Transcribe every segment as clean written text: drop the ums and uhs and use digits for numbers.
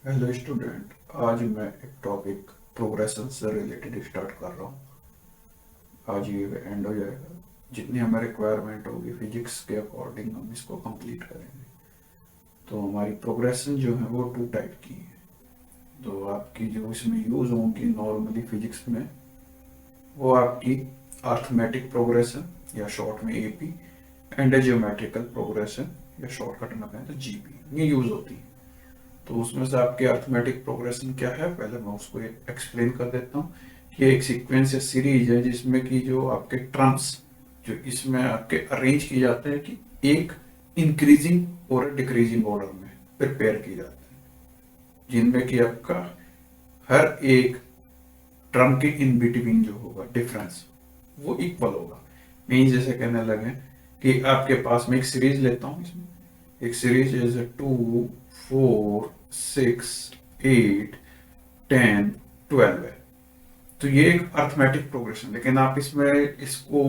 Hello student. आज मैं एक टॉपिक प्रोग्रेशन से रिलेटेड स्टार्ट कर रहा हूँ। आज ये एंड हो जाएगा। जितनी हमें रिक्वायरमेंट होगी फिजिक्स के अकॉर्डिंग हम इसको कंप्लीट करेंगे। तो हमारी प्रोग्रेशन जो है वो टू टाइप की है। तो आपकी जो इसमें यूज़ होंगी नॉर्मली फिजिक्स में, वो आपकी अर्थमेटिक प्रोग्रेशन या शॉर्ट में एपी, एंड ज्योमेट्रिकल प्रोग्रेशन या शॉर्टकट में कहें तो जीपी, ये यूज़ होती है। तो उसमें से आपके अर्थमेटिक प्रोग्रेशन क्या है, पहले मैं उसको एक्सप्लेन कर देता हूँ। कि एक सीक्वेंस या सीरीज है जिसमें कि जो आपके टर्म्स जो इसमें आपके अरेंज किए जाते हैं कि एक इंक्रीजिंग और डिक्रीजिंग ऑर्डर में प्रिपेयर किए जाते हैं, जिनमें कि आपका हर एक टर्म के इन बिटवीन जो होगा डिफरेंस वो इक्वल होगा। मीन जैसे कहने लगे कि आपके पास में एक सीरीज लेता हूँ, इसमें एक सीरीज इज 2, 4, 6, 8, 10, 12 है। तो ये एक अर्थमेटिक प्रोग्रेशन, लेकिन आप इसमें इसको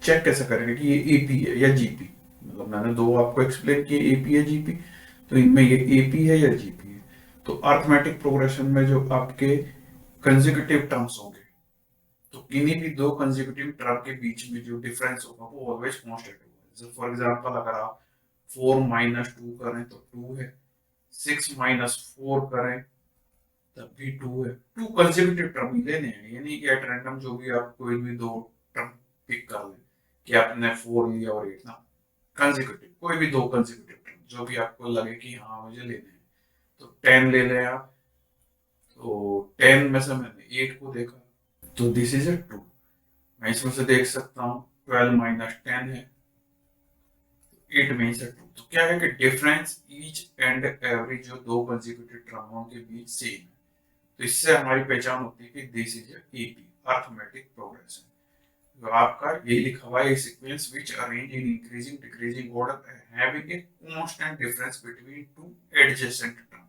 चेक कैसे करेंगे कि ये एपी है या जीपी। मतलब मैंने दो आपको एक्सप्लेन किए, एपी है जीपी। तो इनमें ये एपी है या जीपी है। तो अर्थमेटिक प्रोग्रेशन में जो आपके कंसेक्यूटिव टर्म्स होंगे, तो किन्हीं भी दो कंसेक्यूटिव टर्म के बीच में जो डिफरेंस होगा वो ऑलवेज कांस्टेंट होगा। जैसे फॉर एग्जांपल अगर आप 4 - 2 करें तो 2 है, 6 - 4 करें तब भी 2 है। टू कंसेक्यूटिव टर्म ही लेने हैं, ये नहीं कि एट रैंडम जो भी आप कोई भी दो टर्म पिक कर लें कि आपने 4 लिया और 8 ना। कंसेक्यूटिव कोई भी दो कंसेक्यूटिव टर्म जो भी आपको लगे कि हाँ मुझे लेने हैं। तो 10 ले लें आप। तो 10 में से मैंने 8 को देखा, तो दिस इज ए 2। मैं इसमें से देख सकता हूँ 12 - 10 है, 8 में से 2। तो क्या है कि डिफरेंस ईच एंड एवरी जो दो कंसेक्यूटिव टर्मों के बीच सेम है। तो इससे हमारी पहचान होती है कि this is AP, arithmetic progression. तो आपका ये लिखा हुआ है sequence which arrange in increasing decreasing order having a constant difference between two adjacent term.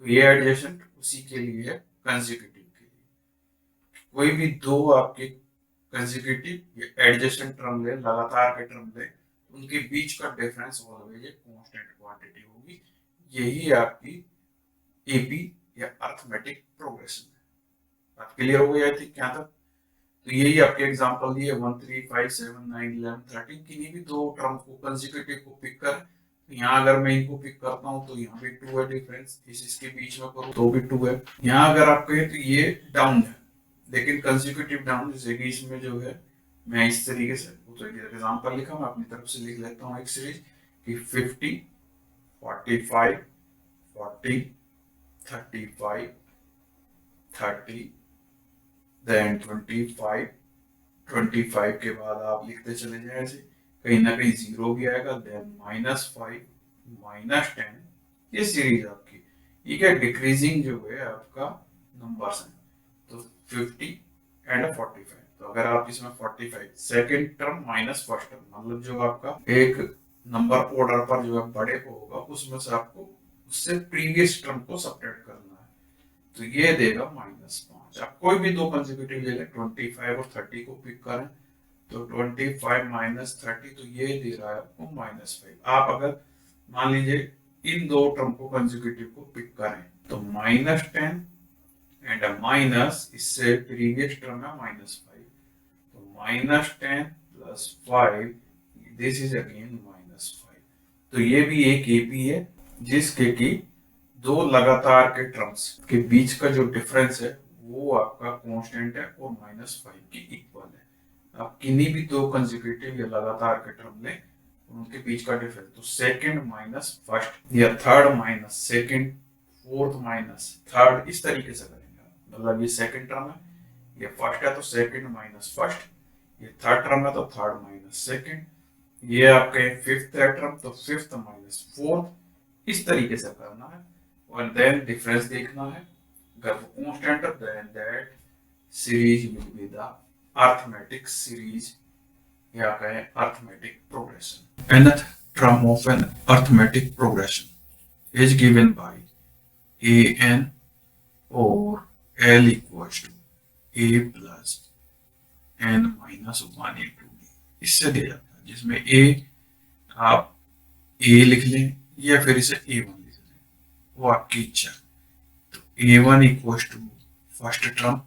तो ये एडजेसेंट उसी के लिए है, कंसेक्यूटिव के लिए। कोई भी दो आपके कंसेक्यूटिव या एडजेसेंट टर्म ले, लगातार के टर्म ले, उनके बीच का डिफरेंस ऑलवेज एक कांस्टेंट क्वांटिटी होगी। यही आपकी एपी या अर्थमेटिक प्रोग्रेशन है। आप क्लियर हो गया थी क्या था। तो यही आपके एग्जांपल दिए 1, 3, 5, 7, 9, 11, 13, किन्हीं भी दो टर्म को कंसेक्यूटिव को पिक कर। यहाँ अगर मैं इनको पिक करता हूँ तो यहाँ भी 2 है डिफरेंस, इसके बीच में करूँ तो भी 2 है। यहाँ अगर आप कहें तो ये डाउन है, लेकिन कंसेक्यूटिव डाउन जैसे कि इसमें जो है मैं इस तरीके से, तो एक एग्जांपल लिखा, मैं अपनी तरफ से लिख लेता हूँ एक सीरीज कि 50, 45, 40, 35, 30, देन 25, 25 के बाद आप लिखते चले जाए ऐसे, कहीं ना कहीं जीरो भी आएगा, देन -5, -10। ये सीरीज आपकी, ये क्या डिक्रीजिंग जो है आपका नंबर्स है। तो 50 एंड 45। तो अगर आप इसमें 45 second term minus first term, मतलब जो आपका एक नंबर ऑर्डर पर जो है बड़े को होगा, उसमें से आपको उससे प्रीवियस टर्म को सब्ट्रैक्ट करना है। तो ये देगा -5। आप कोई भी दो कंसेक्यूटिव ले लें, 25 और 30 को पिक करें, तो 25 - 30, तो ये दे रहा है आपको -5। आप अगर मान लीजिए इन दो टर्म को कंसेक्यूटिव को पिक करें तो -10 एंड माइनस इससे प्रीवियस टर्म है -5। तो -10 प्लस 5, दिस इज अगेन -5। तो ये भी एक एपी है जिसके की दो लगातार के टर्म्स के बीच का जो डिफरेंस है वो आपका कांस्टेंट है और -5 की इक्वल है। आप किन्हीं भी दो कंसेक्यूटिव या लगातार के टर्म लें, उनके बीच का डिफरेंस, तो सेकंड माइनस फर्स्ट या third minus second, fourth minus third, इस तरीके से करेंगे। मतलब ये सेकंड टर्म है, ये फर्स्ट है तो सेकंड माइनस फर्स्ट, ये थर्ड टर्म है तो थर्ड माइनस सेकंड, ये आपके फिफ्थ है टर्म तो फिफ्थ माइनस फोर्थ, इस तरीके से करना है। और देन डिफरेंस देखना है, अगर वो कांस्टेंट है then that series will be the arithmetic series, या कहें arithmetic progression. Nth term of an arithmetic progression is given by an or L equals to a plus n minus 1 into b, इससे दिया जाता है, जिसमें a आप a लिख लें या फिर इसे a1 लिख लें, वो आपकी इच्छा है। A1 equals to first term,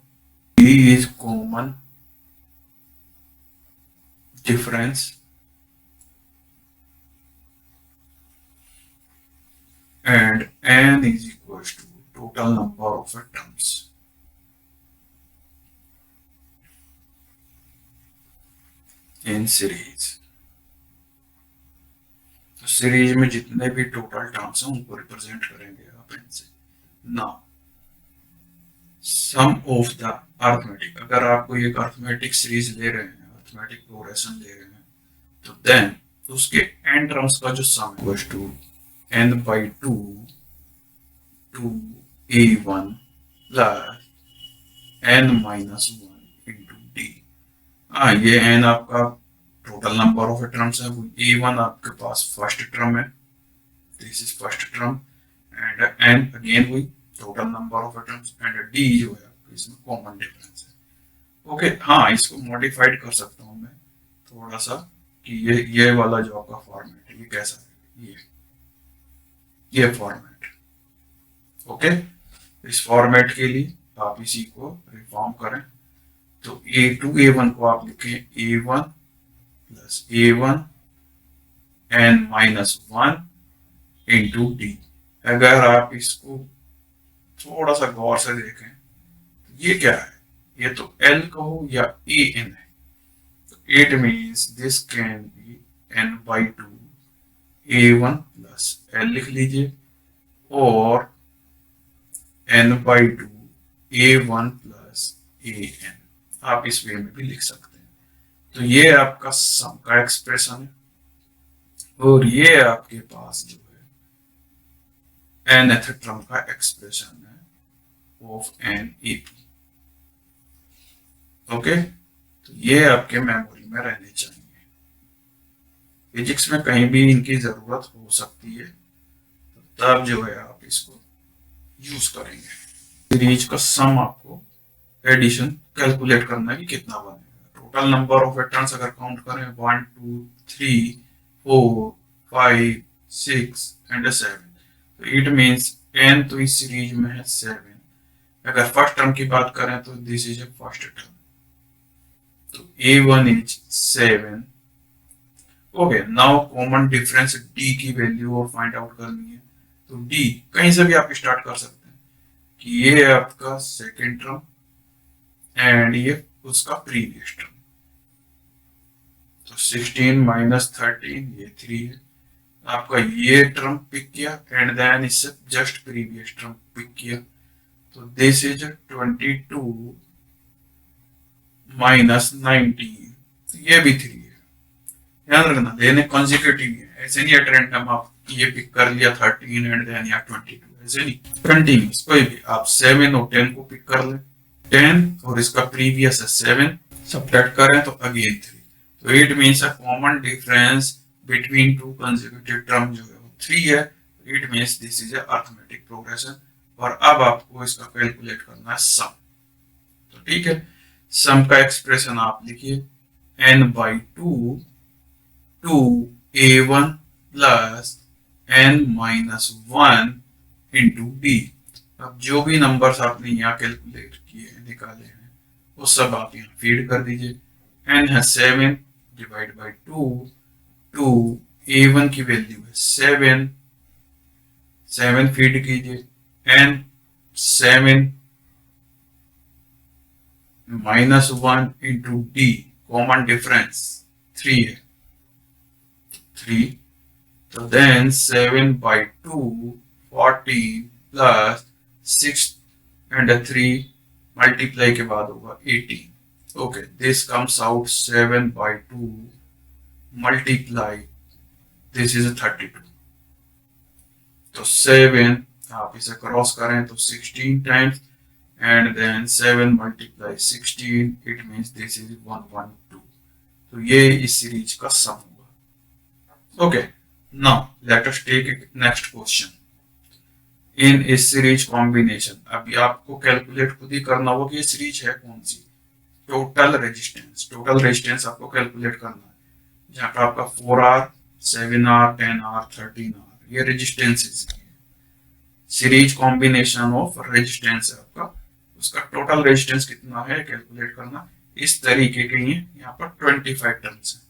D is common difference, and N is equals to total number of terms. In series, तो सीरीज में जितने भी टोटल टर्म्स हैं उनको रिप्रेजेंट करेंगे आप इनसे। Now sum of the arithmetic, अगर आपको एक अर्थमेटिक सीरीज ले रहे हैं, अर्थमेटिक प्रोग्रेशन ले रहे हैं, तो देन उसके एन टर्म्स का जो sum equals to n by 2 to a1 plus n minus 1 into d। ये n आपका टोटल नंबर ऑफ टर्म्स है, a1 आपके पास फर्स्ट टर्म है, this is first term, and n again वही total number of terms, and d जो है आपके इसमें कॉमन डिफरेंस है। ओके, हाँ इसको मॉडिफाइड कर सकता हूँ मैं थोड़ा सा कि ये वाला जो आपका फॉर्मेट है ये कैसा है, ये फॉर्मेट। ओके, इस फॉर्मेट के लिए आप इसी को रिफॉर्म करें, तो a1 को आप लिखें a1 plus a1 n minus 1 into D. अगर आप इसको थोड़ा सा गौर से देखें तो ये क्या है, ये तो l कहो या an है, तो it means this can be n by 2 a1 plus l लिख लीजिए, और n by 2 a1 plus an, आप इस वे में भी लिख सकते हैं। तो ये आपका सम का एक्सप्रेशन है, और ये आपके पास जो है nth टर्म का एक्सप्रेशन है ऑफ NAP। ओके, तो ये आपके मेमोरी में रहने चाहिए, फिजिक्स में कहीं भी इनकी जरूरत हो सकती है, तब जो है आप इसको यूज करेंगे। सीरीज का सम आपको एडिशन कैलकुलेट करना है कि कितना बनेगा। टोटल नंबर ऑफ टर्न्स अगर काउंट करें 1 2 3 4 5 6 एंड 7, तो इट मींस n तो इस सीरीज में है 7। अगर फर्स्ट टर्म की बात करें तो this is a first term, तो a1 is 7। Okay, now common difference d की वैल्यू और फाइंड आउट करनी है, तो d कहीं से भी आप स्टार्ट कर सकते हैं कि ये आपका सेकेंड टर्म एंड ये उसका प्रीवियस टर्म, तो 16 माइनस 13 ये 3 है, आपका ये टर्म पिक किया एंड देन इससे जस्ट प्रीवियस टर्म पिक किया, तो दिस इज 22 माइनस 19, तो ये भी 3 है। ध्यान रखना लेने कॉन्जिक्यूटिव है, ऐसे नहीं रैंडम आप ये पिक कर लिया 13 एंड देन या 22, ऐसे नहीं, कंटिन्यूस कोई भी आप 7 और 10 को पिक कर ले, 10 और इसका प्रीवियस है 7, सब्ट्रैक्ट करें तो अगेन 3, तो it means a common difference between two consecutive term जो है वो 3 है, it means this is a arithmetic progression. और अब आपको इसका कैलकुलेट करना है सम, तो ठीक है, सम का एक्सप्रेशन आप लिखिए n by 2 to a1 plus n minus 1 into d। अब जो भी नंबर्स आपने यहाँ कैलकुलेट किए निकाले हैं वो सब आप यहाँ फीड कर दीजिए। n है 7 डिवाइड बाई 2 टू a1 की वैल्यू है 7, 7 फीड कीजिए, n 7 minus 1 into D, common difference 3 है 3, तो then 7 by 2 14 plus 6 and 3 multiply के बाद होगा 18। Okay, this comes out 7 by 2 multiply this is 32, तो 7 आप इसे क्रॉस करें तो 16 times and then 7 multiply 16, it means this is 112, तो ये इस सीरीज का सम होगा। Okay, now let us take next question in A series combination. अभी आपको कैलकुलेट खुद ही करना होगा कि ये सीरीज है कौन सी। टोटल रेजिस्टेंस आपको कैलकुलेट करना है, जहाँ पे आपका 4R 7R 10R 13R ये रेजिस्टेंसेस है। सीरीज कॉम्बिनेशन ऑफ रेजिस्टेंस है आपका, उसका टोटल रेजिस्टेंस कितना है कैलकुलेट करना। इस तरीके के ये यहाँ पर 25 टर्म्स है,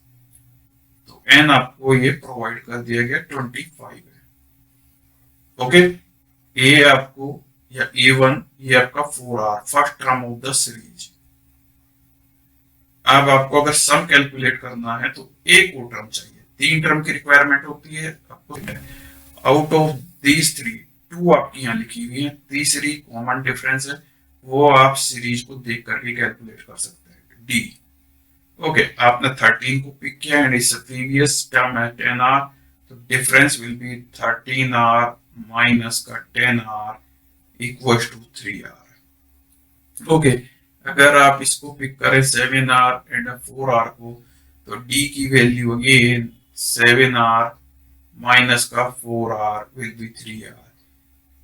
तो एन आपको ये प्रोवाइड कर दिया गया 25 है। ओके, ए आपको या A1 ये आपका 4R first term of the series. अब आपको अगर सम कैलकुलेट करना है तो एक और टर्म चाहिए, 3 टर्म की रिक्वायरमेंट होती है आपको। आउट ऑफ दीज 3 2 आपकी यहाँ लिखी हुई है, तीसरी कॉमन डिफरेंस है, वो आप सीरीज को देख करके कैलकुलेट कर सकते हैं, डी। ओके, आपने 13 को पिक किया एंड इस प्रीवियस टर्म है 10R, तो difference will be 13R minus का 10R equals to 3R। Okay, अगर आप इसको पिक करें 7R एंड 4R को, तो D की वैल्यू अगेन 7R माइनस का 4R विल बी 3R।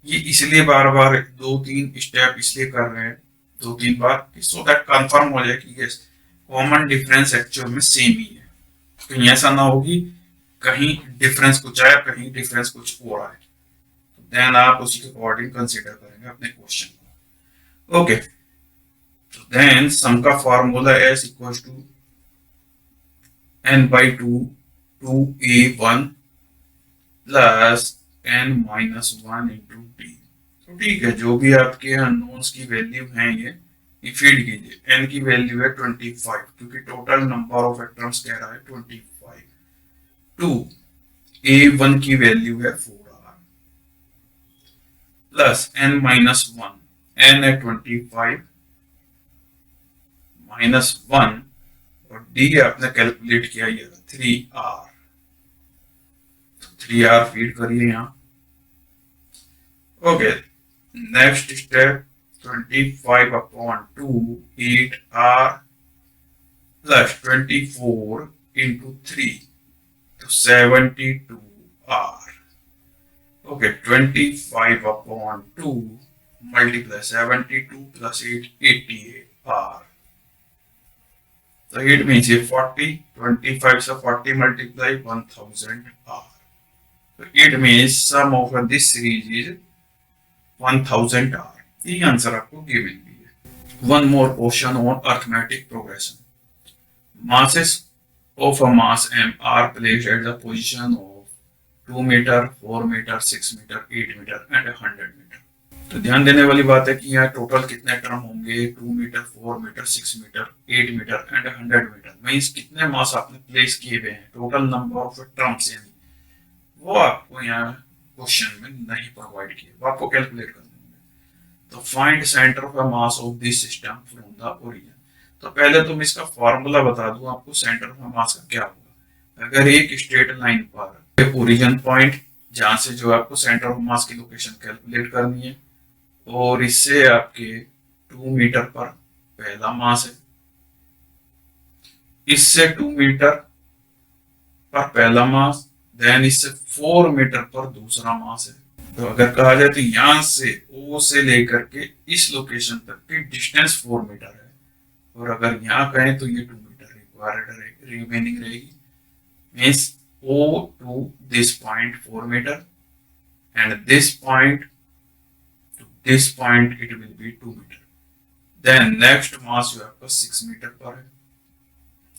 ये इसलिए बार बार 2-3 स्टेप इसलिए कर रहे हैं 2-3 बार, सो दैट कंफर्म हो जाए कि यस कॉमन डिफरेंस एक्चुअल में सेम ही है। कहीं ऐसा ना होगी कहीं डिफरेंस कुछ आया कहीं डिफरेंस कुछ और आए, तो देन आप उसी के अकॉर्डिंग कंसीडर करेंगे अपने क्वेश्चन को। ओके, तो देन सम का formula S equals to n/2 2a1 plus n minus 1 into D. तो ठीक है, जो भी आपके अननोन्स की वैल्यू हैं ये फीड कीजिए। n की वैल्यू है 25 क्योंकि टोटल नंबर ऑफ एटम्स कह रहा है 25। 2 a1 की वैल्यू है 4R plus n minus 1, n है 25 माइनस 1 और d आपने कैलकुलेट किया ये 3R, तो 3R फीड करिए यहाँ। Okay, next step 25/2 8R plus 24 into 3 तो 72R। Okay, 25/2 multiply 72 plus 8 88R। So it means ये 40 25 से 40 multiply 1000R. So it means sum of this series is 1000R. ये आंसर आपको गिवन भी है। One more question on arithmetic progression. Masses of a mass M are placed at the position of 2 meter, 4 meter, 6 meter, 8 meter and 100 meter. तो ध्यान देने वाली बात है कि यहाँ टोटल कितने टर्म होंगे, 2 meter, 4 meter, 6 meter, 8 meter and 100 meter. Means कितने मास आपने प्लेस किए हुए हैं, टोटल नंबर ऑफ टर्म्स, यानी वो आपको यहाँ क्वेश्चन में नहीं प्रोवाइड किए, वो आपको कैलकुलेट करने होंगे। तो find centre of the mass of this system from the origin. तो पहले तुम इसका फॉर्मूला बता दूं आपको सेंटर ऑफ मास का क्या होगा। अगर एक स्ट्रेट लाइन पर ओरिजिन पॉइंट जहां से जो आपको सेंटर ऑफ मास की लोकेशन कैलकुलेट करनी है, और इससे आपके 2 मीटर पर पहला मास है, इससे 2 मीटर पर पहला मास, देन इससे 4 मीटर पर दूसरा मास है। तो अगर कहा जाए तो यहां से O से लेकर के इस लोकेशन तक की डिस्टेंस 4 मीटर है, और अगर यहाँ कहें तो ये 2 मीटर रिक्वायर्ड रिमेनिंग रहेगी। Means O to this point 4 meter and this point this point it will be 2 meter. Then next mass जो आपका 6 मीटर पर है,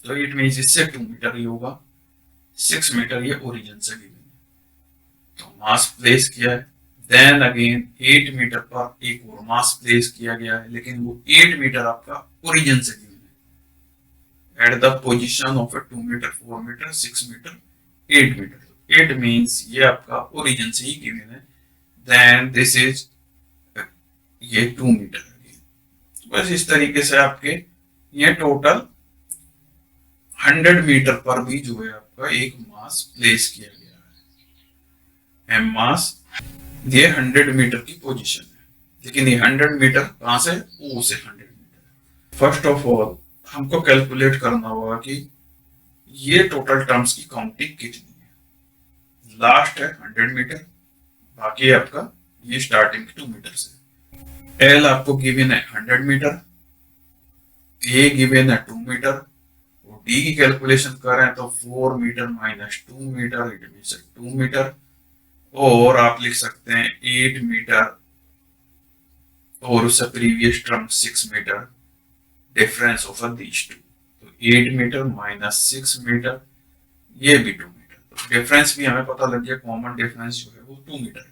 तो इट मीन्स इससे 2 मीटर ही होगा, 6 मीटर ये ओरिजिन से गिवन है, तो मास प्लेस किया है। देन अगेन 8 मीटर पर एक और मास प्लेस किया गया है, लेकिन वो 8 मीटर आपका ओरिजिन से गिवन है, at the position of 2 meter, 4 meter, 6 meter, 8 meter. 8 means ये आपका ओरिजिन से ही गिवन है। देन दिस इज ये 2 मीटर है। बस इस तरीके से आपके ये टोटल 100 मीटर पर भी जो है आपका एक मास प्लेस किया गया है, एम मास। ये 100 मीटर की पोजीशन है, लेकिन ये 100 मीटर कहां से, O से 100 मीटर। फर्स्ट ऑफ ऑल हमको कैलकुलेट करना होगा कि ये टोटल टर्म्स की काउंटिंग कितनी है। लास्ट है 100 मीटर, बाकी आपका ये स्टार्टिंग 2 मीटर से। एल आपको गिवन है 100 मीटर, ए गिवन है 2 मीटर, और डी की कैलकुलेशन करें तो 4 meter minus 2 meter it means 2 meter, और आप लिख सकते हैं 8 मीटर और उससे previous term 6 meter, difference of these two. तो 8 मीटर माइनस 6 मीटर, ये भी 2 मीटर। तो डिफरेंस भी हमें पता लग गया, कॉमन डिफरेंस जो है वो 2 मीटर है।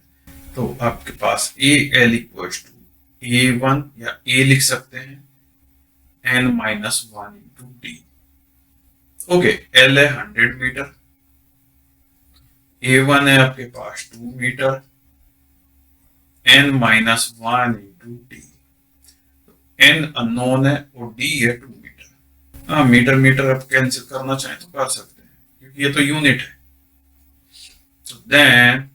तो आपके पास A L equals to A1 या ए लिख सकते हैं n-1 into D. Okay, L है 100 मीटर, A1 है आपके पास 2 meter, n-1 into D. n unknown है और d है 2 मीटर। हाँ, मीटर मीटर आप कैंसिल करना चाहें तो कर सकते हैं क्योंकि ये तो यूनिट है। तो then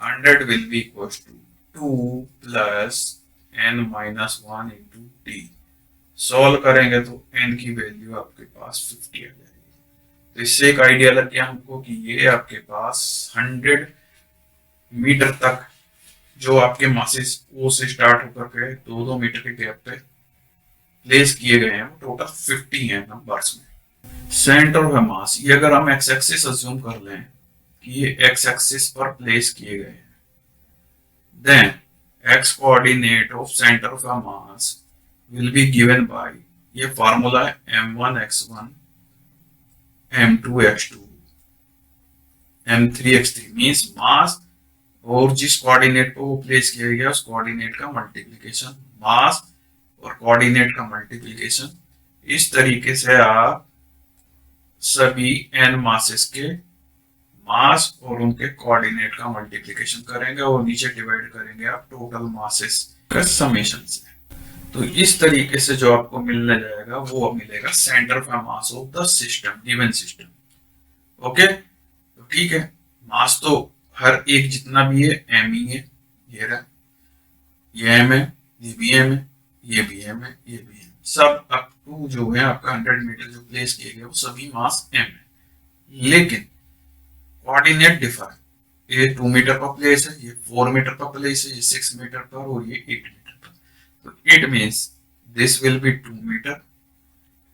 100 will be equals to 2 plus n-1 into d। Solve करेंगे तो n की वैल्यू आपके पास 50 आ जाएगी। तो इससे एक आइडिया लग गया हमको कि ये आपके पास 100 मीटर तक जो आपके मासेस ओ से स्टार्ट होकर के 2-2 मीटर के गैप पे प्लेस किए गए हैं, वो टोटल 50 हैं नंबर्स में। सेंटर ऑफ मास, ये अगर हम एक्स एक्सिस अज्यूम कर लें कि ये एक्स एक्सिस पर प्लेस किए गए हैं, then x coordinate of center of mass will be given by, ये फार्मूला है m1 x1 m2 x2 m3 x3, means मास और जिस कोऑर्डिनेट पे वो प्लेस किया गया उस कोऑर्डिनेट का मल्टीप्लिकेशन, मास और कोऑर्डिनेट का मल्टीप्लिकेशन। इस तरीके से आप सभी n मासेस के मास और उनके कोऑर्डिनेट का मल्टीप्लिकेशन करेंगे और नीचे डिवाइड करेंगे आप टोटल मासेस का समेशन से। तो इस तरीके से जो आपको मिलने जाएगा वो मिलेगा centre of mass of the system, given system. Okay, तो ठीक है, मास तो हर एक जितना भी है एम ही है, ये रहा, ये एम है, ये भी एम है, ये भी एम है, ये भी एम, सब अप टू जो है आपका 100 मीटर जो प्लेस किए गए वो सभी मास एम है। लेकिन कोऑर्डिनेट डिफर, ये 2 मीटर पर प्लेस है, ये 4 मीटर पर प्लेस है, ये 6 मीटर पर और ये 8 मीटर पर। तो it means this will be 2 meter,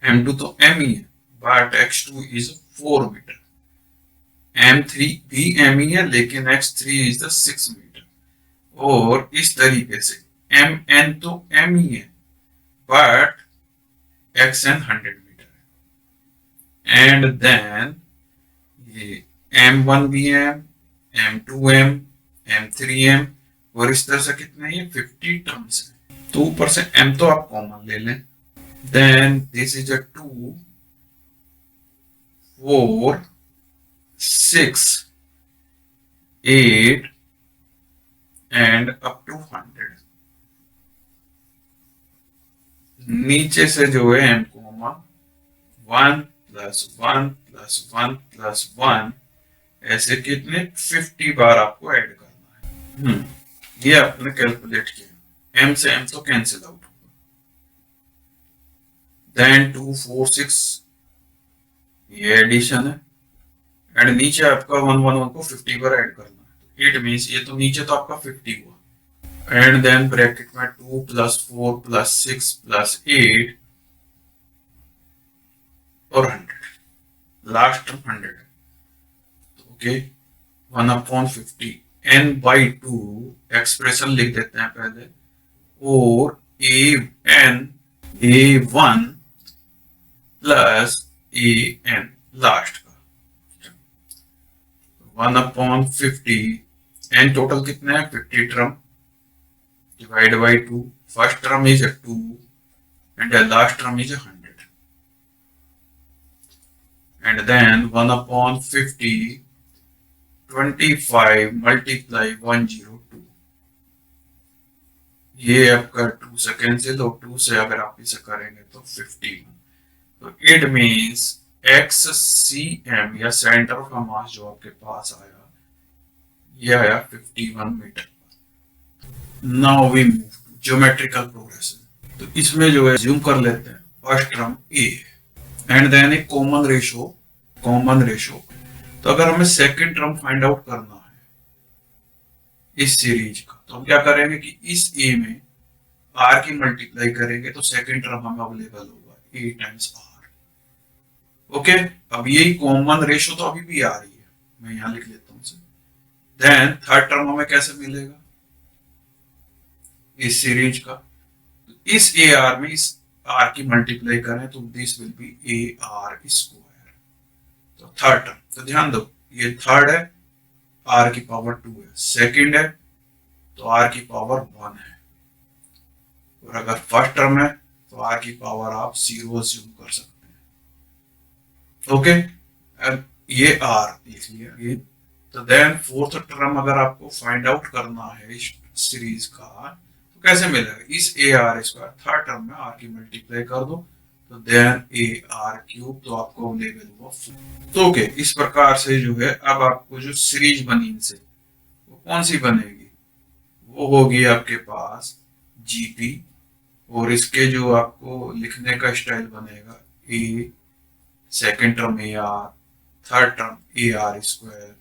m2 तो m ही है but x2 is 4 metre, m3 भी m ही है लेकिन x3 इज द 6 मीटर। और इस तरीके से mn तो m ही है बट xn 100 मीटर है। एंड देन ये m1 भी है, m2m, m3m, और इस तरह से कितने हैं 50 टर्म्स हैं। तो ऊपर से m तो आप कॉमन ले लें, then this is a 2 4 6 8 and up to 100। नीचे से जो है m common 1 plus 1 plus 1 plus 1, ऐसे कितने 50 बार आपको ऐड करना है। ये आपने कैलकुलेट किया, m से m तो कैंसिल आउट होगा, देन 2 4 6 ये एडिशन है, एंड नीचे आपका 1 को 50 बार ऐड करना है। इट मींस ये तो नीचे तो आपका 50 हुआ, एंड देन ब्रैकेट में 2 प्लस 4 प्लस 6 प्लस 8 और 100, लास्ट टर्म 100 है। ओके, 1/50 n/2 एक्सप्रेशन लिख देते हैं पहले, और a1 प्लस an लास्ट का 1/50, n टोटल कितना है 50 term, divide by 2, first term is 2 and the last term is 100, and then 1/50 25 multiply 102, ये आपका 2 से कैंसिल और 2 से अगर आप इसे करेंगे तो 51। तो इट मींस XCM या सेंटर ऑफ मास जो आपके पास आया, ये आया 51 meter. Now we move to geometrical progression. तो इसमें जो है ज्यूम कर लेते हैं first term A and then एक कॉमन रेशो। तो अगर हमें सेकंड टर्म फाइंड आउट करना है इस सीरीज का, तो हम क्या करेंगे कि इस ए में आर की मल्टीप्लाई करेंगे तो सेकंड टर्म हमें अवेलेबल होगा ए टाइम्स आर। ओके, अब यही कॉमन रेशो तो अभी भी आ रही है, मैं यहां लिख लेता हूं इसे, देन थर्ड टर्म हमें कैसे मिलेगा इस सीरीज का, इस ए आर में इस आर की मल्टीप्लाई करें तो this will B A R square. तो थर्ड टर्म, तो ध्यान दो ये थर्ड है, आर की पावर 2 है, सेकंड है तो आर की पावर 1 है, और अगर फर्स्ट टर्म है तो आर की पावर आप 0 अज्यूम कर सकते हैं। ओके, अब ये आर लिख लिया ये। तो देन फोर्थ टर्म अगर आपको फाइंड आउट करना है इस सीरीज का तो कैसे मिलेगा, इस ए आर स्क्वायर थर्ड टर्म में आर की मल्टीप्लाई कर दो तो देन ए आर क्यूब, तो आपको लेवल हुआ 4। तो ओके, इस प्रकार से जो है अब आपको जो सीरीज बनी इनसे वो कौन सी बनेगी, वो होगी आपके पास जीपी, और इसके जो आपको लिखने का स्टाइल बनेगा A, second term A R, third term A R square,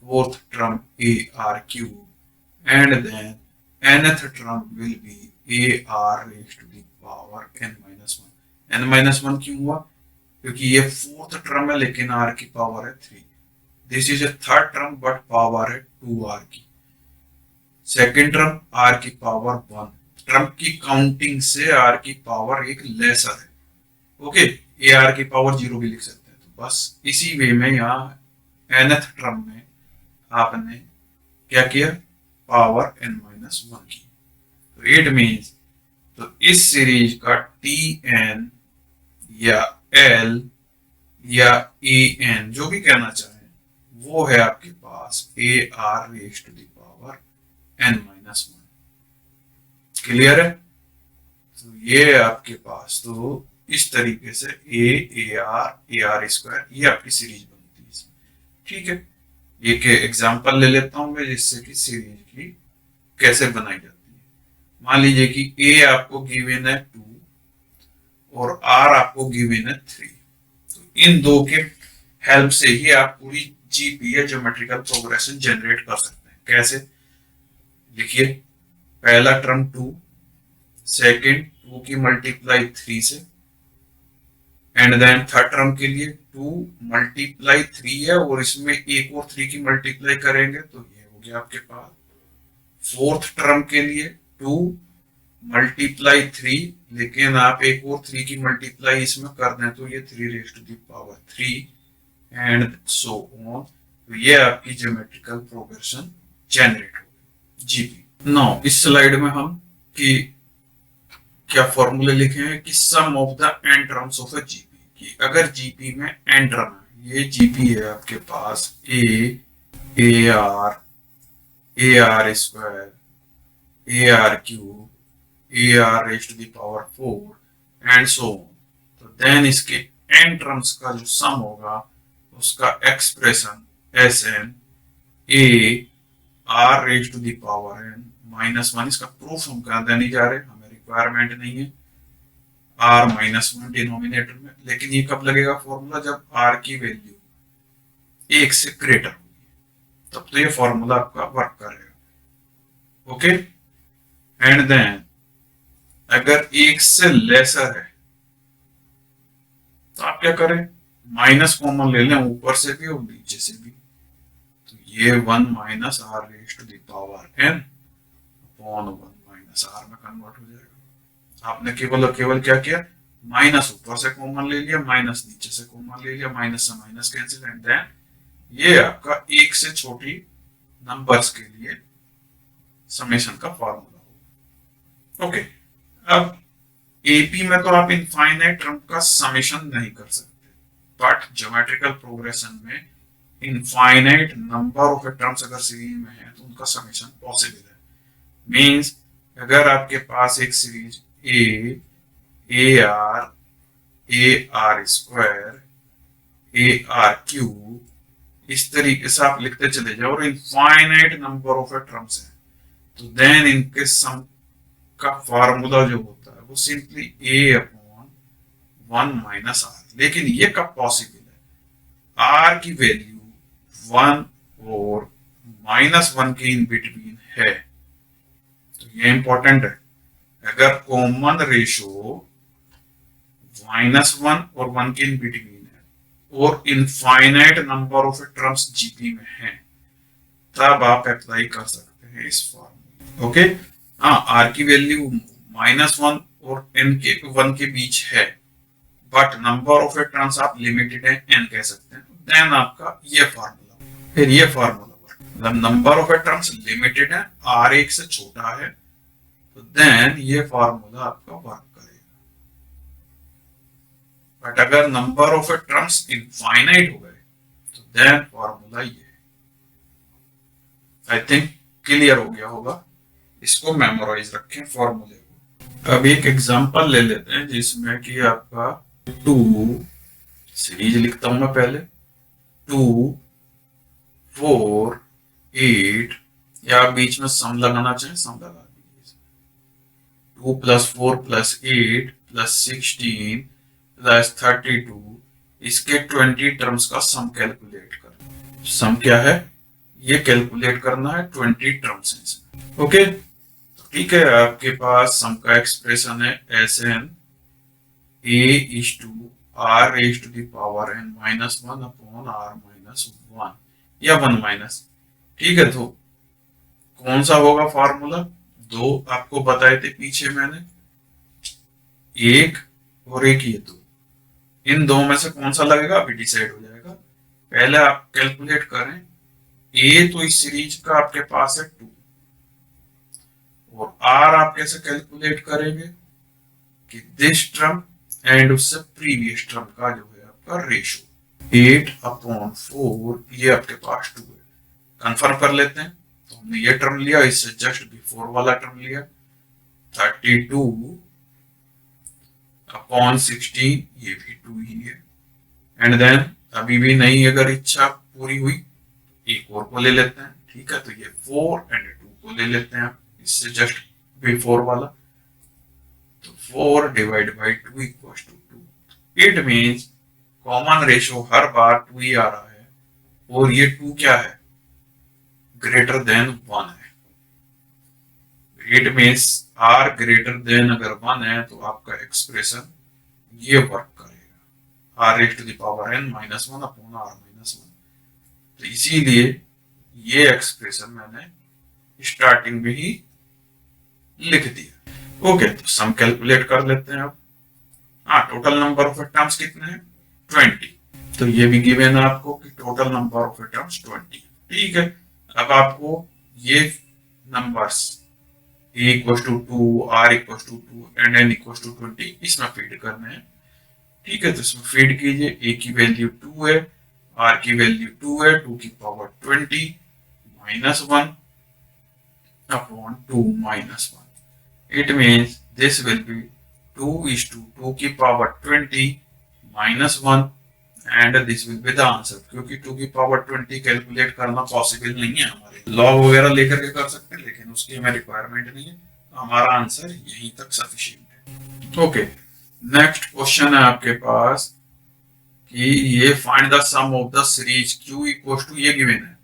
fourth term AR cube, and then nth term will be AR raised to the power n minus 1। n minus 1 क्यों हुआ, क्योंकि ये फोर्थ टर्म है लेकिन r की power है 3। This is a third term but power है 2r की। सेकेंड टर्म r की पावर 1, टर्म की काउंटिंग से r की पावर एक लेसर है। ओके, ये r की पावर 0 भी लिख सकते हैं। तो बस इसी वे में यहाँ nth टर्म में आपने क्या किया, पावर n माइनस 1 की। तो इट मीन्स, तो इस सीरीज का टी एन या एल या ए एन जो भी कहना चाहें वो है आपके पास A R raise to the power n minus 1। Clear है, तो ये आपके पास तो इस तरीके से ए आर स्क्वायर ये आपकी सीरीज बनती है। ठीक है, एक एग्जांपल ले लेता हूं मैं जिससे कि सीरीज की कैसे बनाई जाती है। मान लीजिए कि ए आपको गिवन है 2 और आर आपको गिवन है 3, तो इन दो के हेल्प से ही आप पूरी जीपी या ज्योमेट्रिकल प्रोग्रेशन जनरेट कर सकते हैं। कैसे, लिखिए, पहला टर्म 2, सेकंड 2 की मल्टीप्लाई 3 से, एंड देन थर्ड टर्म के लिए 2 मल्टीप्लाई 3 है और इसमें एक और 3 की मल्टीप्लाई करेंगे तो ये हो गया आपके पास। फोर्थ टर्म के लिए 2 मल्टीप्लाई 3, लेकिन आप एक और 3 की मल्टीप्लाई इसमें कर दें तो ये 3 raise to the power 3 and so on. तो ये आपकी ज्योमेट्रिकल प्रोग्रेशन जनरेट होगी जीपी। नाउ इस स्लाइड में हम कि क्या फॉर्मूले लिखे हैं कि sum of the N terms of a GP, कि अगर जीपी में एन टर्म है, ये जीपी है आपके पास A R square, A R cube, A R raise to the power 4 and so on. तो देन इसके एन टर्म्स का जो सम होगा उसका expression S N A R raise to the power N minus 1। इसका प्रूफ हम कर देने जा रहे हैं, रिक्वायरमेंट नहीं है r माइनस 1 डिनोमिनेटर में, लेकिन ये कब लगेगा फॉर्मूला, जब r की वैल्यू 1 से ग्रेटर होगी, तब तो ये फॉर्मूला आपका वर्क करेगा। ओके, एंड देन अगर 1 से लेसर है तो आप क्या करें, माइनस कॉमन ले लें ऊपर से भी और नीचे से भी, तो ये 1 minus R raise to the power n upon 1 minus R में कन्वर्ट हो जाएगा। आपने केवल क्या किया, माइनस ऊपर से कॉमन ले लिया, माइनस नीचे से कॉमन ले लिया, माइनस से माइनस कैंसिल, एंड देन ये आपका 1 से छोटी नंबर्स के लिए समेशन का फॉर्मूला होगा। ओके, अब एपी में तो आप इनफाइनाइट टर्म का समेशन नहीं कर सकते, बट ज्योमेट्रिकल प्रोग्रेशन में इनफाइनाइट नंबर ऑफ टर्म्स अगर सीरीज में है तो उनका समेशन पॉसिबल है। मींस अगर आपके पास एक series A R square, A R cube, इस तरीके से आप लिखते चले जाओ और इनफाइनाइट नंबर ऑफ टर्म्स है, तो देन इनके सम का फार्मूला जो होता है वो simply A upon 1 minus R. लेकिन ये कब पॉसिबल है, आर की वैल्यू 1 और माइनस 1 के इन बिटवीन है, तो ये इंपॉर्टेंट है। अगर कॉमन रेशो -1 और 1 के इन बिटवीन है और infinite number of terms GP में है, तब आप अप्लाई कर सकते हैं इस फॉर्मूला। ओके, हाँ, आर की वैल्यू -1 और n के 1 के बीच है, बट नंबर ऑफ टर्न्स आप लिमिटेड है n कह सकते हैं, देन आपका ये फॉर्मूला, फिर ये फॉर्मूला, मतलब नंबर ऑफ टर्म्स लिमिटेड है, r एक से छोटा है, तो देन ये फॉर्मूला आपका वर्क करेगा। बट अगर नंबर ऑफ टर्म्स इनफाइनाइट हो गए तो देन फॉर्मूला ये है। आई थिंक क्लियर हो गया होगा, इसको मेमोराइज रखें फॉर्मूले को। अब एक एग्जांपल ले लेते हैं जिसमें कि आपका 2 सीरीज लिखता हूं मैं पहले, 2 4 8, या बीच में सम लगाना चाहे सम लगा दीजिए, 2 + 4 + 8 + 16 + 32, इसके 20 टर्म्स का सम कैलकुलेट कर। सम क्या है ये कैलकुलेट करना है, 20 टर्म्स है इसमें। ओके, तो ठीक है, आपके पास सम का एक्सप्रेशन है Sn a/r⁻n -1/r -1 या 1 ठीक है। तो कौन सा होगा फॉर्मूला, दो आपको बताए थे पीछे मैंने, एक और एक ये दो, इन दो में से कौन सा लगेगा अभी डिसाइड हो जाएगा। पहले आप कैलकुलेट करें, ए तो इस सीरीज का आपके पास है 2, और आर आप कैसे कैलकुलेट करेंगे कि दिस टर्म एंड उससे प्रीवियस टर्म का जो है आपका रेशो 8/4, ये आपके पास 2 है। कंफर्म कर लेते हैं, तो हमने ये टर्म लिया, इससे जस्ट बिफोर वाला टर्म लिया 32/16, ये भी 2 ही है। एंड देन अभी भी नहीं, अगर इच्छा पूरी हुई एक और को ले लेते हैं, ठीक है, तो ये 4 एंड 2 को ले लेते हैं इससे जस्ट बिफोर वाला, तो 4/2 = 2। इट मीन्स कॉमन रेशो हर बार 2 ही आ रहा है, और ये 2 क्या है, ग्रेटर देन 1 है। It means r greater than अगर 1 है तो आपका एक्सप्रेशन ये वर्क करेगा, r⁻n -1/r -1। तो इसीलिए ये एक्सप्रेशन मैंने स्टार्टिंग में ही लिख दिया। ओके, तो सम कैलकुलेट कर लेते हैं अब। हाँ, टोटल नंबर ऑफ टर्म्स कितने हैं 20, तो ये भी गिवन है आपको कि टोटल नंबर ऑफ टर्म्स 20, ठीक है। अब आपको ये numbers a = 2, r = 2 and n = 20 इसमें फीड करने हैं, ठीक है। तो इसमें फीड कीजिए, a की वैल्यू 2 है, r की वैल्यू 2 है, 2 की power 20 -1/2 -1। It means this will B 2:2 की power 20 -1, and this will be the answer. क्योंकि 2 की पावर 20 कैलकुलेट करना पॉसिबल नहीं है, हमारे लॉग वगैरह लेकर के कर सकते हैं, लेकिन उसकी हमें रिक्वायरमेंट नहीं है, तो हमारा आंसर यहीं तक सफिशिएंट है। ओके, नेक्स्ट क्वेश्चन है आपके पास कि ये find the sum of the series Q = ये गिवन है,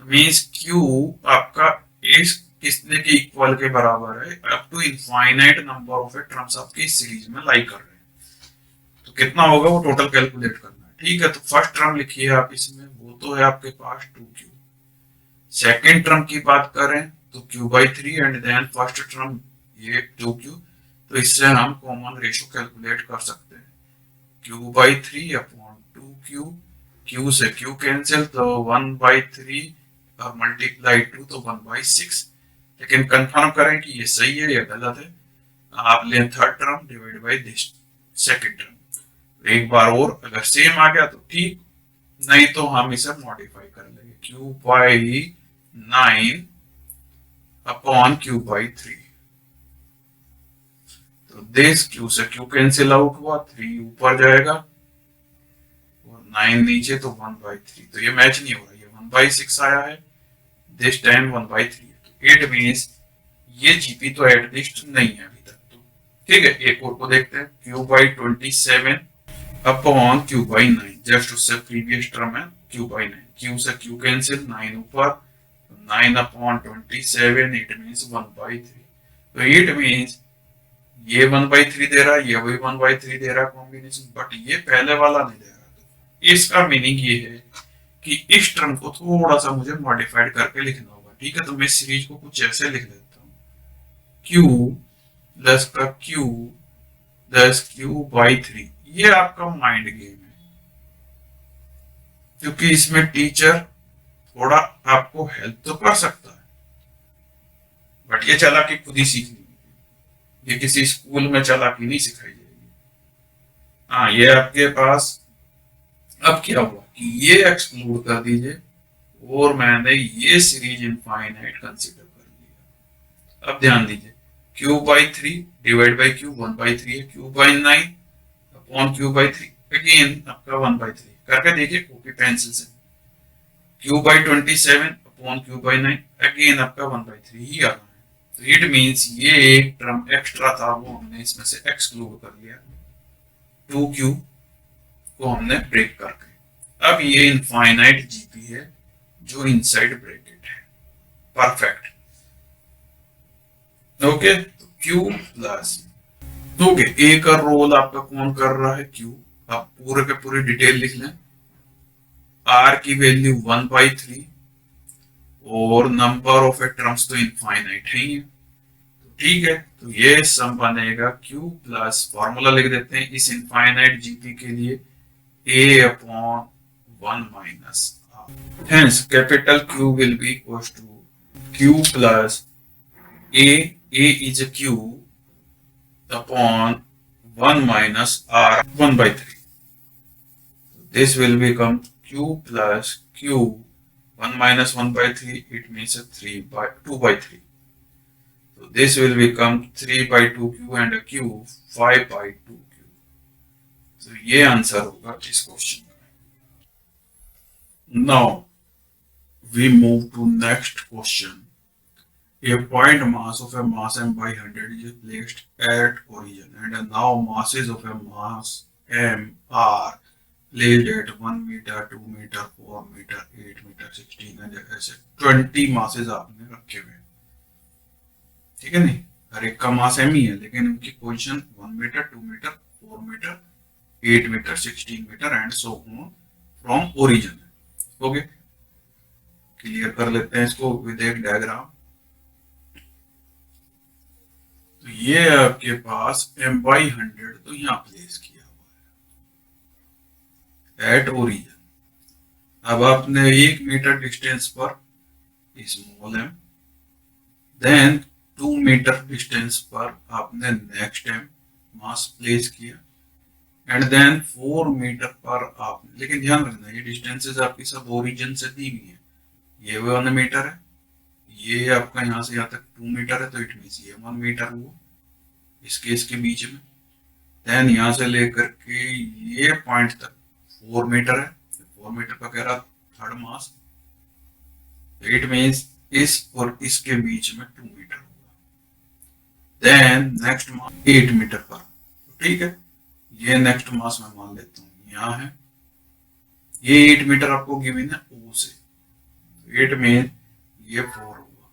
मींस Q आपका इस कितने के इक्वल के बराबर है, up to infinite number of terms आपकी सीरीज में लाई कर रहे हैं, तो कितना होगा वो टोटल कैलकुलेट करना है, ठीक है। तो फर्स्ट टर्म लिखिए आप इसमें, वो तो है आपके पास 2Q। सेकेंड टर्म की बात करें तो Q/3, and then first term ये 2Q, तो इससे हम कॉमन रेशो कैलकुलेट कर सकते हैं, Q/3/2Q, Q से Q कैंसिल, तो 1/3 × 2 तो 1/6। लेकिन कंफर्म करें कि ये सही है या गलत है, आप लें third term divide by this second term, एक बार और अगर सेम आ गया तो ठीक, नहीं तो हम इसे मॉडिफाई कर लेंगे, Q/9/Q/3। तो दिस Q से Q कैंसिल आउट हुआ, 3 ऊपर जाएगा और 9 नीचे, तो 1/3, तो ये मैच नहीं हो रहा, ये 1/6 आया है, दिस टाइम 1/3। इट मीन्स ये जीपी तो एटलीस्ट नहीं है अभी तक, तो ठीक है। एक और को देखते हैं, Q/27/Q/9, जस्ट उससे प्रीवियस टर्म है Q/9, Q से Q कैंसिल, 9 ऊपर, 9/27, इट मीन्स 1/3। तो इट मीन्स ये 1/3 दे रहा है, ये भी 1/3 दे रहा है कॉम्बिनेशन, बट ये पहले वाला नहीं दे रहा। तो इसका मीनिंग ये है कि इस टर्म को थोड़ा सा मुझे मॉडिफाइड करके लिखना होगा। ठीक है, तो मैं सीरीज को कुछ ऐसे लिख देता हूँ, क्यू प्लस का क्यू प्लस क्यू बाई 3। ये आपका माइंड गेम है, क्योंकि इसमें टीचर थोड़ा आपको हेल्प तो कर सकता है, बट ये चालाकी खुद ही सीखनी है, ये किसी स्कूल में चालाकी नहीं सिखाई जाएगी। हाँ, ये आपके पास अब क्या हुआ कि ये एक्सक्लूड कर दीजिए और मैंने ये सीरीज इनफाइनाइट कंसीडर कर लिया। अब ध्यान दीजिए, Q by 3 divide by Q 1/3 है, Q by 9 upon Q by 3 again आपका 1/3 करके देखिए कॉपी पेंसिल से। Q by 27 upon Q by 9 again आपका 1/3 ही आ रहा है। तो इट मीन्स ये एक टर्म एक्स्ट्रा था, वो हमने इसमें से एक्सक्लूड कर लिया, 2q को हमने ब्रेक करके। अब ये इनफाइनाइट जीपी है जो इनसाइड ब्रैकेट है, परफेक्ट। ओके, तो q प्लस, ओके, ए का रोल आपका कौन कर रहा है, q। आप पूरे के पूरे डिटेल लिख लें। r की वैल्यू 1/3 और नंबर ऑफ टर्म्स तो इनफाइनाइट है ही है, तो ठीक है। तो ये सम बनेगा q प्लस, फॉर्मूला लिख देते हैं इस इनफाइनाइट जीपी के लिए, a upon 1 minus r. Hence, capital Q will be equals to Q plus A. A is a Q upon 1 minus R 1/3. This will become Q plus Q 1 minus 1/3. It means a 2/3. So this will become 3/2Q and a Q 5/2Q. So ये answer होगा इस question का। Now we move to next question. A point mass of a mass m by 100 is placed at origin, and now masses of a mass m are placed at 1 meter, 2 meter, 4 meter, 8 meter, 16 and ऐसे 20 masses आपने रखे हुए हैं। ठीक है, नहीं हर एक का मास m ही है, लेकिन उनकी position 1 meter, 2 meter, 4 meter, 8 meter, 16 meter and so on from origin. Okay, clear कर लेते हैं इसको विद एक डायग्राम। तो ये आपके पास m by 100 तो यहाँ प्लेस किया हुआ है एट ओरिजिन। अब आपने 1 मीटर डिस्टेंस पर small m, then 2 meter distance पर आपने नेक्स्ट m मास प्लेस किया, एंड देन 4 मीटर पर आपने, लेकिन ध्यान रखना ये डिस्टेंसेस आपकी सब ओरिजिन से दी हुई है। ये 1 मीटर है, ये आपका यहाँ से यहाँ तक 2 मीटर है, तो इट मीन्स ये 1 मीटर हुआ इसके बीच में। देन यहाँ से लेकर के ये पॉइंट तक 4 मीटर है, 4 मीटर का कह रहा थर्ड मास, इट मीन्स इस और इसके बीच में 2 मीटर होगा। देन नेक्स्ट मास 8 मीटर पर, ठीक है, ये नेक्स्ट मास मैं मान लेता हूँ यहाँ है, ये 8 मीटर आपको गिवन है ओ से, 8 मीन ये 4 हुआ,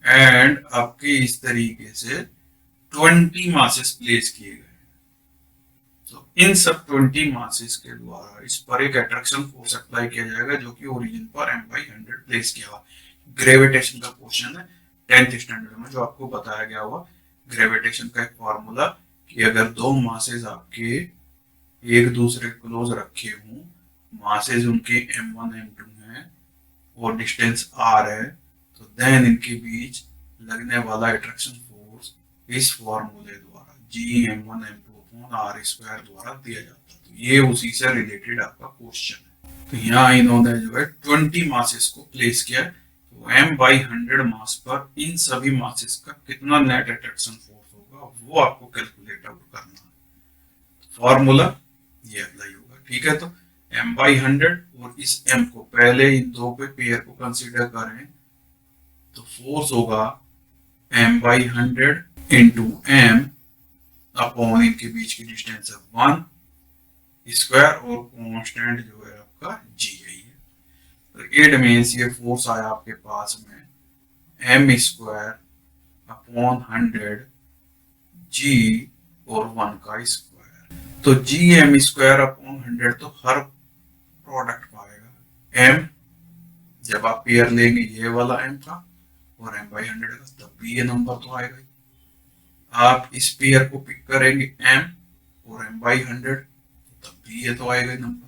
एंड आपके इस तरीके से 20 मासेस प्लेस किए गए। तो इन सब 20 मासेस के द्वारा इस पर एक अट्रैक्शन फोर्स अप्लाई किया जाएगा जो कि ओरिजिन पर m/100 प्लेस किया हुआ। ग्रेविटेशन का क्वेश्चन है 10th स्टैंडर्ड में, जो आपको बताया गया हुआ ग्रेविटेशन का एक फॉर्मूला कि अगर दो मासेस आपके एक दूसरे क्लोज रखे हों, मासेस उनके m1 m2 हैं और डिस्टेंस r है, तो देन इनके बीच लगने वाला अट्रैक्शन फोर्स इस फॉर्मूले द्वारा Gm1m2/r² द्वारा दिया जाता है। तो ये उसी से रिलेटेड आपका क्वेश्चन है। तो यहाँ इन्होंने जो है 20 मासेस को प्लेस किया है, तो m/100 मास पर इन सभी मासेस का कितना नेट अट्रैक्शन फोर्स होगा वो आपको कैलकुलेट आउट करना है। फॉर्मूला ये अप्लाई होगा, ठीक है। तो m/100 और इस m को पहले इन दो पे पेयर को कंसीडर करें तो फोर्स होगा m/100 इंटू m अपॉन इनके बीच की डिस्टेंस है 1 स्क्वायर और कांस्टेंट जो है आपका g है ये। तो इट मीन्स ये फोर्स आया आपके पास में m² अपॉन 100 g और 1 का स्क्वायर। तो gm² अपॉन 100 तो हर प्रोडक्ट पाएगा m, जब आप पेयर लेंगे ये वाला m का और m बाई 100 का, तब भी ये नंबर तो आएगा ही। आप इस पेयर को पिक करेंगे m और m बाई 100, तब भी ये तो आएगा ही नंबर।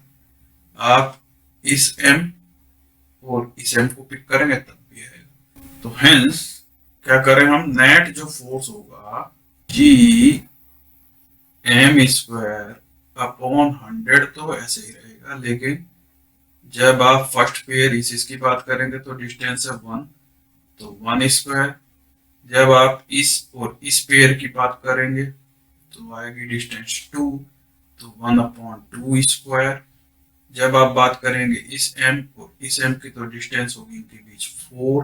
आप इस m और इस m को पिक करेंगे तब भी आएगा। तो हेंस क्या करें हम, नेट जो फोर्स होगा जी एम स्क्वायर अपॉन 100 तो ऐसे ही रहेगा, लेकिन जब आप फर्स्ट पेयर इस की बात करेंगे तो डिस्टेंस है 1, तो 1 स्क्वायर। जब आप इस और इस पेयर की बात करेंगे तो आएगी डिस्टेंस 2, तो 1 अपॉन 2 स्क्वायर। जब आप बात करेंगे इस m और इस m की तो डिस्टेंस होगी इनके बीच 4,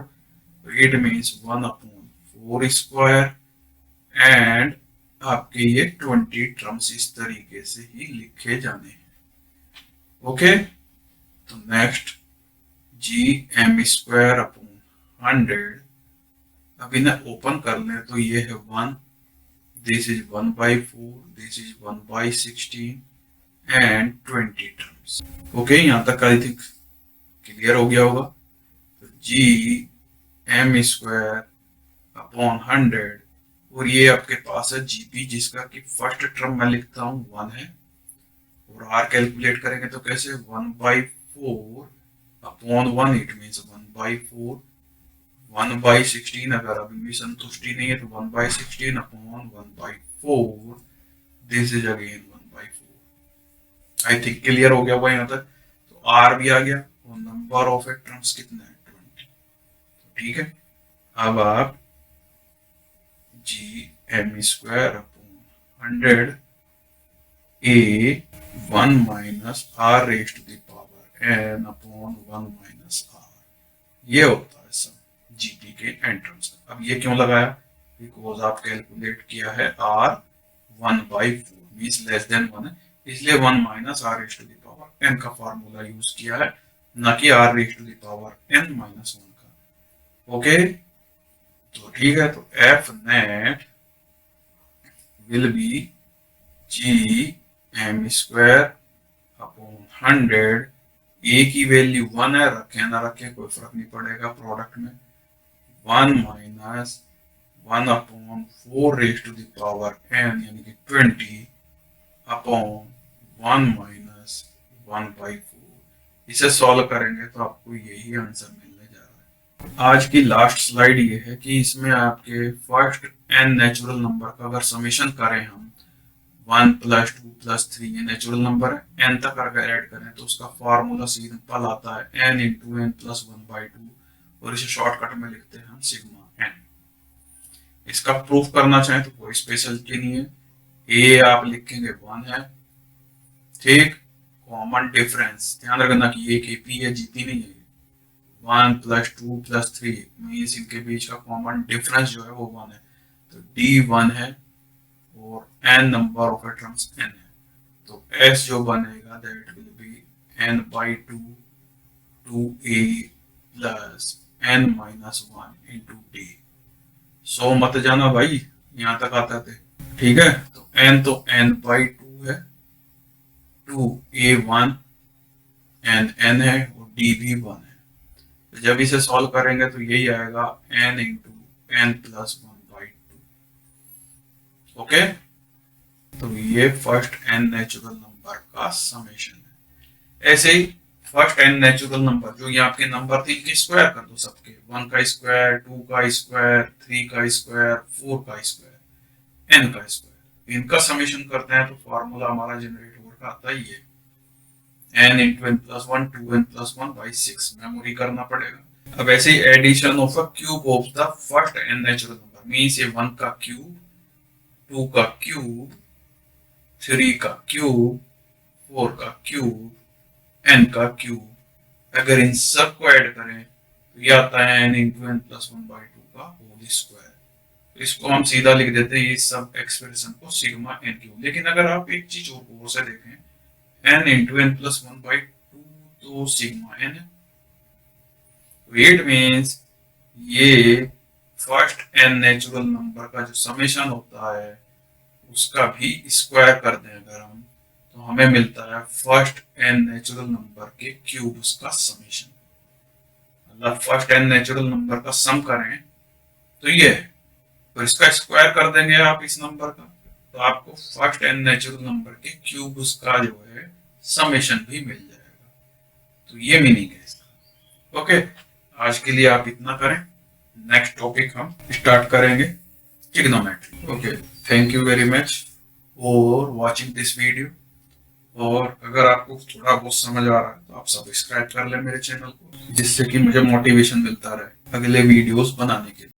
तो it means 1 upon 4 square. And आपके ये 20 टर्म्स इस तरीके से ही लिखे जाने हैं। ओके, तो next G M square upon 100, अब इन्हें ओपन कर लें तो ये है 1, this is 1/4, this is 1/16 and 20 terms. Okay, यहाँ तक आई थिंक क्लियर हो गया होगा। तो जी एम स्क्वायर अपॉन 100, और ये आपके पास है जीपी, जिसका कि फर्स्ट टर्म मैं लिखता हूँ 1 है, और आर कैलकुलेट करेंगे तो कैसे 1/4 अपॉन 1, इट मीन्स 1/4, 1/16, अगर अभी भी संतुष्टि नहीं है तो 1/16 upon 1/4, this is again 1/4। I think clear हो गया हुआ यहाँ तक। तो आर भी आ गया और नंबर ऑफ टर्म्स कितना है 20। ठीक है, अब आप G M square upon 100 A 1 minus R raise to the power N upon 1 minus R, ये होता है सब जीपी के एंट्रेंस का। अब ये क्यों लगाया, बिकॉज आप कैलकुलेट किया है आर 1/4 मीन्स लेस देन 1 है, इसलिए 1 minus R raise to the power N का फॉर्मूला यूज किया है, न कि R raise to the power N minus 1 का। ओके, तो ठीक है, तो F net will be G M square upon 100, A की वैल्यू 1 है, रखें ना रखें कोई फर्क नहीं पड़ेगा प्रोडक्ट में, 1 minus 1 upon 4 raise to the power N यानी कि 20 अपॉन 1 माइनस 1/4। इसे सॉल्व करेंगे तो आपको यही आंसर मिलने जा रहा है। आज की लास्ट स्लाइड ये है कि इसमें आपके फर्स्ट एन नेचुरल नंबर का अगर समीशन करें हम 1 + 2 + 3, ये नेचुरल नंबर है, एन तक अगर ऐड करें तो उसका फॉर्मूला सिंपल आता है n × n + 1/2, और इसे शॉर्टकट में लिखते हैं हम सिग्मा n। इसका प्रूफ करना चाहें तो कोई स्पेशलिटी नहीं है, ए आप लिखेंगे 1 है, ठीक, कॉमन डिफरेंस ध्यान रखना कि ये केपी है जीपी नहीं है, 1 + 2 + 3 मीन्स इनके बीच का कॉमन डिफरेंस जो है वो 1 है, तो डी 1 है और n number of terms n है, तो s जो बनेगा that will be n/2 2a plus n - 1 into d। सो मत जाना भाई, यहाँ तक आता थे। ठीक है, तो n तो n/2 है, 2a1 n है और d भी 1 है, तो जब इसे सॉल्व करेंगे तो यही आएगा n × n + 1/2। ओके, तो ये फर्स्ट n नेचुरल नंबर का समेशन है। ऐसे ही फर्स्ट n नेचुरल नंबर जो ये आपके नंबर थे इनके स्क्वायर कर दो सबके, 1 का स्क्वायर, 2 का स्क्वायर, 3 का स्क्वायर, 4 का स्क्वायर, n का स्क्वायर, इनका समेशन करते हैं तो फॉर्मूला हमारा जनरेट होकर आता ही है n × n + 1 2n + 1/6, मेमोरी करना पड़ेगा। अब ऐसे ही addition of a cube of the first n natural number means ये 1 का क्यूब, 2 का क्यूब, 3 का क्यूब, 4 का क्यूब, n का क्यूब, अगर इन सब को ऐड करें तो ये आता है n × n + 1/2 का होल स्क्वायर। इसको हम सीधा लिख देते हैं इस सब एक्सप्रेशन को सिग्मा n क्यूब। लेकिन अगर आप एक चीज और गौर से देखें, n × n + 1/2 तो सिग्मा n है, इट मीन्स ये फर्स्ट n नेचुरल नंबर का जो समेशन होता है उसका भी स्क्वायर कर दें अगर हम, तो तो हमें मिलता है फर्स्ट एन नेचुरल नंबर के क्यूब्स का समेशन। मतलब फर्स्ट एन नेचुरल नंबर का सम करें तो ये है, तो इसका स्क्वायर कर देंगे आप इस नंबर का, तो आपको फर्स्ट एन नेचुरल नंबर के क्यूब्स का जो है समेशन भी मिल जाएगा। तो ये मीनिंग है इसका। ओके, आज के लिए आप इतना करें, नेक्स्ट टॉपिक हम स्टार्ट करेंगे trigonometry. Okay, thank you very much for watching this video. और अगर आपको थोड़ा बहुत समझ आ रहा है तो आप सब्सक्राइब कर लें मेरे चैनल को, जिससे कि मुझे मोटिवेशन मिलता रहे अगले वीडियोस बनाने के लिए।